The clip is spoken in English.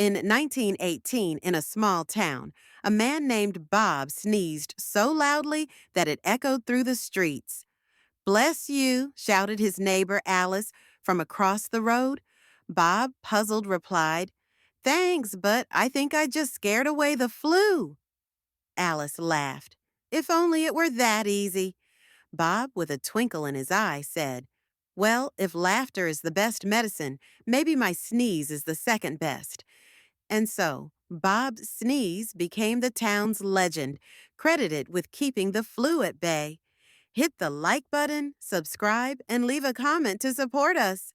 In 1918, in a small town, a man named Bob sneezed so loudly that it echoed through the streets. "Bless you," shouted his neighbor Alice from across the road. Bob, puzzled, replied, "Thanks, but I think I just scared away the flu." Alice laughed. "If only it were that easy." Bob, with a twinkle in his eye, said, "Well, if laughter is the best medicine, maybe my sneeze is the second best." And so, Bob's sneeze became the town's legend, credited with keeping the flu at bay. Hit the like button, subscribe, and leave a comment to support us.